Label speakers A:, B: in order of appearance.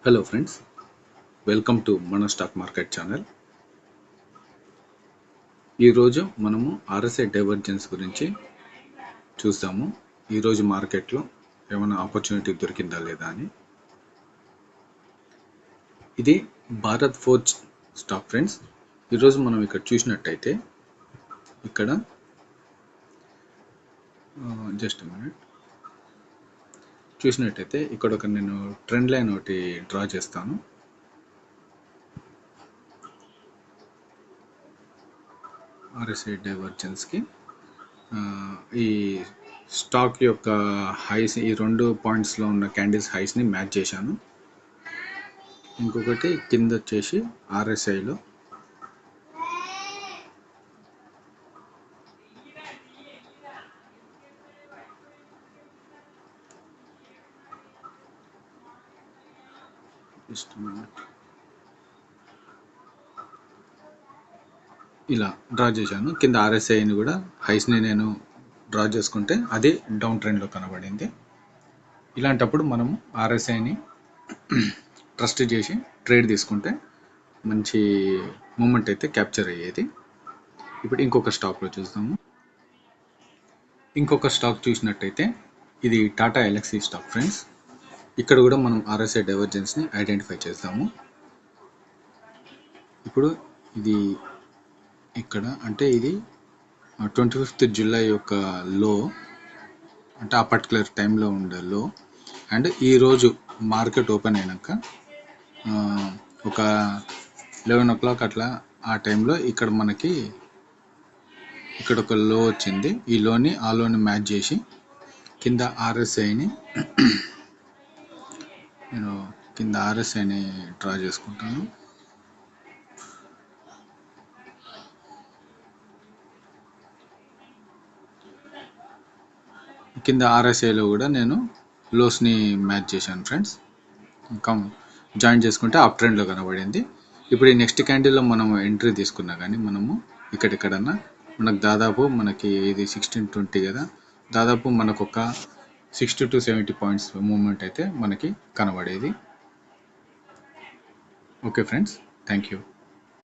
A: Hello friends, welcome to మన stock market channel. ఈరోజు మనము ఆర్ఎస్ఐ డైవర్జెన్స్ గురించి చూస్తాము. ఈరోజు మార్కెట్లో ఏమైనా ఆపర్చునిటీ దొరికిందా లేదా అని. ఇది భారత్ ఫోర్జ్ స్టాక్ ఫ్రెండ్స్. ఈరోజు మనం ఇక్కడ చూసినట్టయితే ఇక్కడ జస్ట్ మినిట్ చూసినట్టయితే ఇక్కడ నేను ట్రెండ్ లైన్ ఒకటి డ్రా చేస్తాను. ఆర్ఎస్ఐ డైవర్జెన్స్కి ఈ స్టాక్ యొక్క హైస్, ఈ 2 పాయింట్స్లో ఉన్న క్యాండిల్స్ హైస్ని మ్యాచ్ చేశాను. ఇంకొకటి కింద వచ్చేసి ఆర్ఎస్ఐలో ఇలా డ్రా చేశాను. కింద ఆర్ఎస్ఐని కూడా హైస్ని నేను డ్రా చేసుకుంటే అది డౌన్ ట్రెండ్లో కనబడింది. ఇలాంటప్పుడు మనము ఆర్ఎస్ఐని ట్రస్ట్ చేసి ట్రేడ్ తీసుకుంటే మంచి మూమెంట్ అయితే క్యాప్చర్ అయ్యేది. ఇప్పుడు ఇంకొక స్టాక్లో చూద్దాము. ఇంకొక స్టాక్ చూసినట్టయితే ఇది టాటా ఎల్ఎక్సీ స్టాక్ ఫ్రెండ్స్. ఇక్కడ కూడా మనం ఆర్ఎస్ఐ డైవర్జెన్స్ని ఐడెంటిఫై చేస్తాము. ఇప్పుడు ఇది ఇక్కడ అంటే ఇది 25th జూలై యొక్క లో, అంటే ఆ పర్టికులర్ టైంలో ఉండే లో. అండ్ ఈరోజు మార్కెట్ ఓపెన్ అయినాక ఒక 11 o'clock అట్లా ఆ టైంలో ఇక్కడ మనకి ఇక్కడ ఒక లో వచ్చింది. ఈ లోని ఆ లోని మ్యాచ్ చేసి కింద ఆర్ఎస్ఐని నేను కింద ఆర్ఎస్ఐని డ్రా చేసుకుంటాను. కింద ఆర్ఎస్ఐలో కూడా నేను లోస్ని మ్యాచ్ చేశాను ఫ్రెండ్స్. జాయిన్ చేసుకుంటే అప్ ట్రెండ్లో కనబడింది. ఇప్పుడు ఈ నెక్స్ట్ క్యాండిల్లో మనం ఎంట్రీ తీసుకున్నా కానీ మనము ఇక్కడెక్కడన్నా మనకు దాదాపు మనకి ఇది 1620 కదా, దాదాపు మనకు ఒక 60 to 70 పాయింట్స్ మూమెంట్ అయితే మనకి కనబడేది. Okay friends, thank you.